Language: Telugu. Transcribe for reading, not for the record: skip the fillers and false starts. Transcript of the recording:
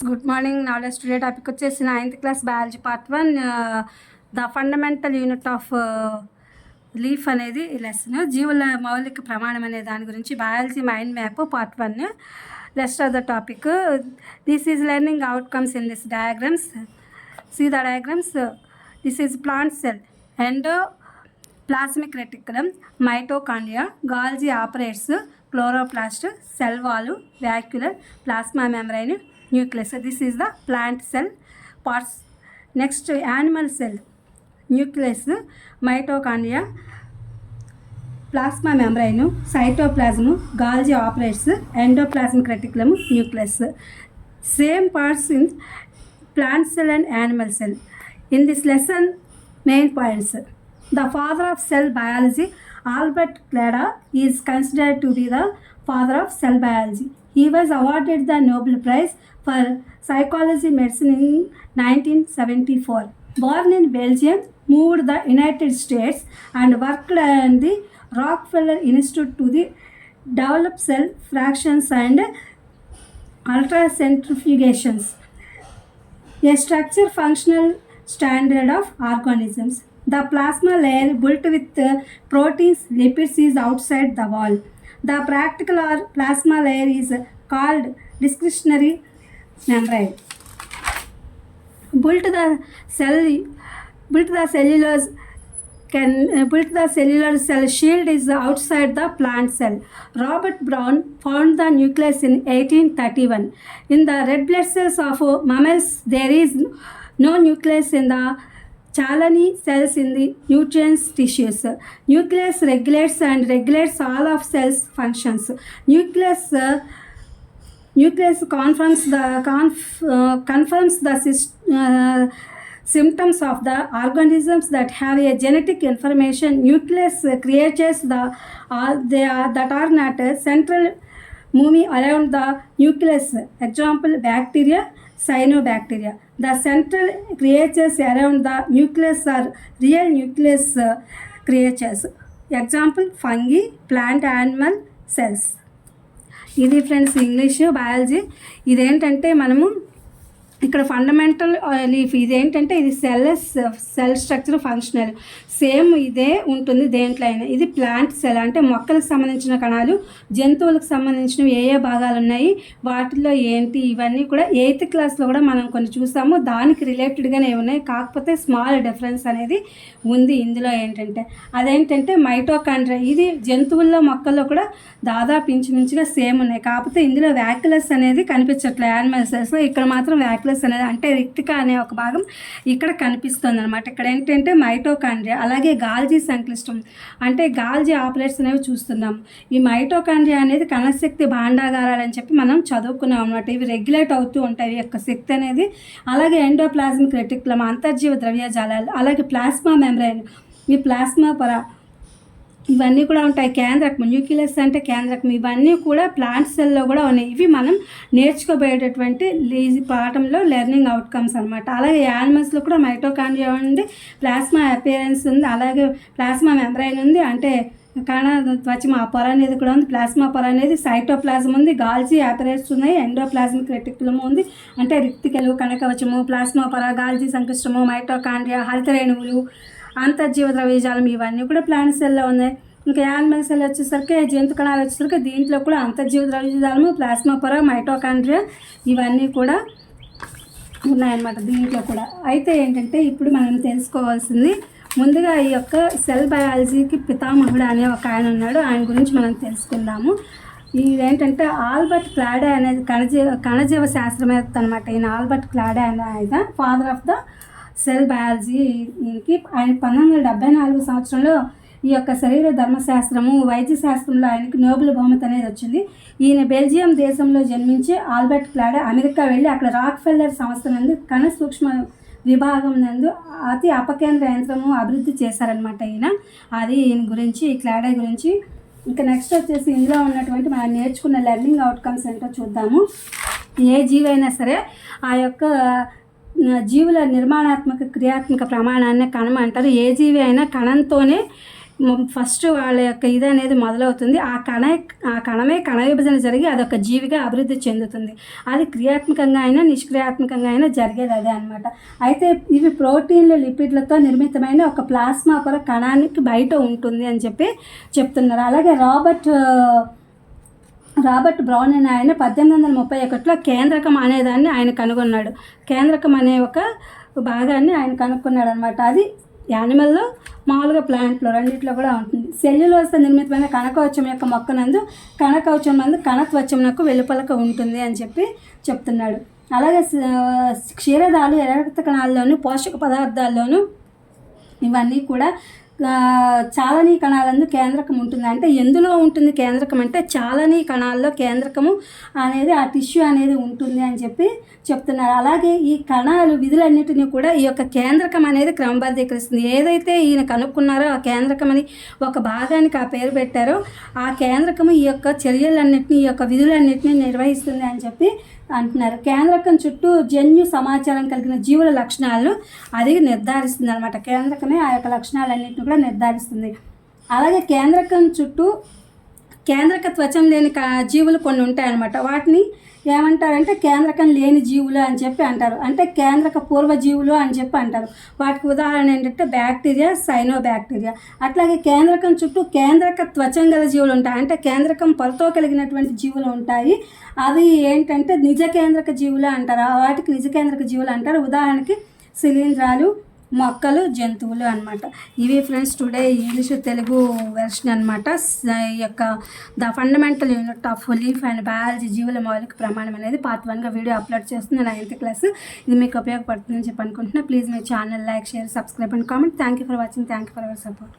Good morning. Knowledge today topic వచ్చేసి 9th class biology part 1 the fundamental unit of life అనేది లెసన్. జీవుల మౌలిక ప్రమాణం అనే దాని గురించి biology mind map part 1. List of the topic. This is learning outcomes in this diagrams. See the diagrams. This is plant cell, endoplasmic reticulum, mitochondria, Golgi apparatus, chloroplast, cell wall, vacuole, plasma membrane, nucleus. This is the plant cell parts. Next, animal cell, nucleus, mitochondria, plasma membrane, cytoplasm, Golgi apparatus, endoplasmic reticulum, nucleus. Same parts in plant cell and animal cell. In this lesson, main points. The father of cell biology, Albert Kleda, is considered to be the father of cell biology. He was awarded the Nobel Prize for Psychology Medicine in 1974. Born in Belgium, moved to the United States and worked in the Rockefeller Institute to develop cell fractions and ultracentrifugations, a structure functional standard of organisms. The plasma layer built with proteins, lipids is outside the wall. The practical or plasma layer is called discretionary membrane. Built the cellular cell shield is outside the plant cell. Robert Brown found the nucleus in 1831. In the red blood cells of mammals, there is no nucleus in the Chalani cells in the nutrients tissues. Nucleus regulates all of cells functions. Nucleus confirms the symptoms of the organisms that have a genetic information. Nucleus creatures that are not central moving around the nucleus. Example, bacteria, cyanobacteria. The central creatures around the nucleus are real nucleus creatures. Example, fungi, plant, animal cells. ఇది ఫ్రెండ్స్ ఇంగ్లీష్ బయాలజీ. ఇదేంటంటే మనము ఇక్కడ ఫండమెంటల్ లీఫ్ ఇదేంటంటే ఇది సెల్ స్ట్రక్చర్ ఫంక్షనల్ సేమ్ ఇదే ఉంటుంది దేంట్లో అయినా. ఇది ప్లాంట్ సెల్ అంటే మొక్కలకు సంబంధించిన కణాలు, జంతువులకు సంబంధించినవి ఏ భాగాలు ఉన్నాయి వాటిల్లో ఏంటి ఇవన్నీ కూడా 8th క్లాస్లో కూడా మనం కొన్ని చూసాము. దానికి రిలేటెడ్గానే ఉన్నాయి, కాకపోతే స్మాల్ డిఫరెన్స్ అనేది ఉంది ఇందులో. అదేంటంటే మైటోకాండ్రియా. ఇది జంతువుల్లో మొక్కల్లో కూడా దాదాపు ఇంచుమించుగా సేమ్ ఉన్నాయి, కాకపోతే ఇందులో వ్యాక్యులస్ అనేది కనిపించట్లేదు యానిమల్ సెల్స్లో. ఇక్కడ మాత్రం వ్యాక్యులస్ అనేది అంటే రిక్తిక అనే ఒక భాగం ఇక్కడ కనిపిస్తుంది అనమాట. ఇక్కడ ఏంటంటే మైటోకాండ్రియా, అలాగే గాల్జీ సంక్లిష్టం అంటే గాల్జీ ఆపరేట్స్ అనేవి చూస్తున్నాం. ఈ మైటోకాండ్రియా అనేది కణశక్తి భాండాగారాలు అని చెప్పి మనం చదువుకున్నాం అనమాట. ఇవి రెగ్యులేట్ అవుతూ ఉంటాయి ఈ యొక్క శక్తి అనేది. అలాగే ఎండోప్లాజ్మిక్ రెటిక్యులం అంతర్జీవ ద్రవ్యజాలాలు, అలాగే ప్లాస్మా మెంబ్రేన్, ఈ ప్లాస్మా పొర ఇవన్నీ కూడా ఉంటాయి. కేంద్రకం, న్యూక్లియస్ అంటే కేంద్రకం, ఇవన్నీ కూడా ప్లాంట్ సెల్లో కూడా ఉన్నాయి. ఇవి మనం నేర్చుకోబోయేటటువంటి పాఠంలో లెర్నింగ్ అవుట్కమ్స్ అనమాట. అలాగే యానిమల్స్లో కూడా మైటోకాండ్రియా ఉంది, ప్లాస్మా అపియరెన్స్ ఉంది, అలాగే ప్లాస్మా మెంబ్రైన్ ఉంది అంటే కణ త్వచం ఆ పొర అనేది కూడా ఉంది. ప్లాస్మా పొర అనేది, సైటోప్లాజం ఉంది, గాల్జీ అపరేట్స్ ఉన్నాయి, ఎండోప్లాజ్మిక్ రెటిక్యులమ్ ఉంది అంటే రిక్తికలు, కణకవచము, ప్లాస్మా పొర, గాల్జీ సంక్లిష్టము, మైటోకాండ్రియా, హరిత రేణువులు, అంతర్జీవ ద్రవ్యజాలం ఇవన్నీ కూడా ప్లాంట్ సెల్లో ఉన్నాయి. ఇంకా యానిమల్ సెల్ వచ్చేసరికి, జంతు కణాలు వచ్చేసరికి దీంట్లో కూడా అంతర్జీవ ద్రవ్యజాలము, ప్లాస్మా పొర, మైటోకాండ్రియా ఇవన్నీ కూడా ఉన్నాయన్నమాట దీంట్లో కూడా. అయితే ఏంటంటే ఇప్పుడు మనం తెలుసుకోవాల్సింది ముందుగా ఈ యొక్క సెల్ బయాలజీకి పితామహుడు అనే ఒక ఆయన ఉన్నాడు, ఆయన గురించి మనం తెలుసుకుందాము. ఇదేంటంటే ఆల్బర్ట్ క్లాడే అనేది కణజీవ శాస్త్రవేత్త అనమాట. ఈయన ఆల్బర్ట్ క్లాడే అనే ఆయన ఫాదర్ ఆఫ్ ద సెల్ బయాలజీకి. ఆయన 1974 సంవత్సరంలో ఈ యొక్క శరీర ధర్మశాస్త్రము, వైద్య శాస్త్రంలో ఆయనకి నోబెల్ బహుమతి అనేది వచ్చింది. ఈయన బెల్జియం దేశంలో జన్మించి ఆల్బర్ట్ క్లాడే అమెరికా వెళ్ళి అక్కడ రాక్ఫెల్లర్ సంస్థ నందు కణ సూక్ష్మ విభాగం నందు అతి అపకేంద్ర యంత్రము అభివృద్ధి చేశారనమాట ఈయన గురించి, ఈ క్లాడే గురించి. ఇంకా నెక్స్ట్ వచ్చేసి ఇందులో ఉన్నటువంటి మనం నేర్చుకున్న లెర్నింగ్ అవుట్కమ్స్ ఏంటో చూద్దాము. ఏ జీవైనా సరే ఆ యొక్క జీవుల నిర్మాణాత్మక క్రియాత్మక ప్రమాణాన్ని కణం అంటారు. ఏ జీవి అయినా కణంతోనే ఫస్ట్ వాళ్ళ యొక్క ఇది అనేది మొదలవుతుంది. ఆ కణమే కణ విభజన జరిగి అదొక జీవిగా అభివృద్ధి చెందుతుంది. అది క్రియాత్మకంగా అయినా నిష్క్రియాత్మకంగా అయినా జరిగేది అదే అనమాట. అయితే ఇవి ప్రోటీన్లు లిపిడ్లతో నిర్మితమైన ఒక ప్లాస్మా పొర కణానికి బయట ఉంటుంది అని చెప్పి చెప్తున్నారు. అలాగే రాబర్ట్ బ్రౌన్ అనే ఆయన 1831లో కేంద్రకం అనేదాన్ని ఆయన కనుగొన్నాడు. కేంద్రకం అనే ఒక భాగాన్ని ఆయన కనుక్కున్నాడు అనమాట. అది యానిమల్లో మామూలుగా ప్లాంట్లో రెండిట్లో కూడా ఉంటుంది. సెల్యులోస్తో నిర్మితమైన కణకవచం యొక్క మొక్కనందు కణకవచం నందు కణత్వచమునకు వెలుపలక ఉంటుంది అని చెప్పి చెప్తున్నాడు. అలాగే క్షీరదాలు ఎర్రరక్త కణాల్లోనూ పోషక పదార్థాల్లోనూ ఇవన్నీ కూడా చాలని కణాలందు కేంద్రకం ఉంటుంది. అంటే ఎందులో ఉంటుంది కేంద్రకం అంటే చాలని కణాల్లో కేంద్రకము అనేది ఆ టిష్యూ అనేది ఉంటుంది అని చెప్పి చెప్తున్నారు. అలాగే ఈ కణాలు విధులన్నిటినీ కూడా ఈ యొక్క కేంద్రకం అనేది క్రమబద్ధీకరిస్తుంది. ఏదైతే ఈయన కనుక్కున్నారో ఆ కేంద్రకం అని ఒక భాగానికి ఆ పేరు పెట్టారో ఆ కేంద్రకము ఈ యొక్క చర్యలన్నింటినీ ఈ యొక్క విధులన్నింటినీ నిర్వహిస్తుంది అని చెప్పి అంటున్నారు. కేంద్రకం చుట్టూ జన్యు సమాచారం కలిగిన జీవుల లక్షణాలను అది నిర్ధారిస్తుంది అనమాట. కేంద్రకమే ఆ యొక్క లక్షణాలన్నింటినీ కూడా నిర్ధారిస్తుంది. అలాగే కేంద్రకం చుట్టూ కేంద్రక త్వచం లేని జీవులు కొన్ని ఉంటాయన్నమాట. వాటిని ఏమంటారంటే కేంద్రకం లేని జీవులు అని చెప్పి అంటారు. అంటే కేంద్రక పూర్వజీవులు అని చెప్పి అంటారు. వాటికి ఉదాహరణ ఏంటంటే బ్యాక్టీరియా, సైనోబ్యాక్టీరియా. అట్లాగే కేంద్రకం చుట్టూ కేంద్రక త్వచం గల జీవులు ఉంటాయి. అంటే కేంద్రకం పొరతో కలిగినటువంటి జీవులు ఉంటాయి. అవి ఏంటంటే నిజ కేంద్రక జీవులు అంటారు. వాటికి నిజ కేంద్రక జీవులు అంటారు. ఉదాహరణకి శిలీంధ్రాలు, మొక్కలు, జంతువులు అనమాట. ఇవి friends today English Telugu version అనమాట. ఈ యొక్క the fundamental unit of leaf and biology జీవుల మౌలిక ప్రమాణం అనేది పార్ట్ 1గా వీడియో అప్లోడ్ చేస్తుంది 9th క్లాస్. ఇది మీకు ఉపయోగపడుతుందని చెప్పి అనుకుంటున్నా. Please me channel like, share, subscribe and comment. Thank you for watching. Thank you for our support.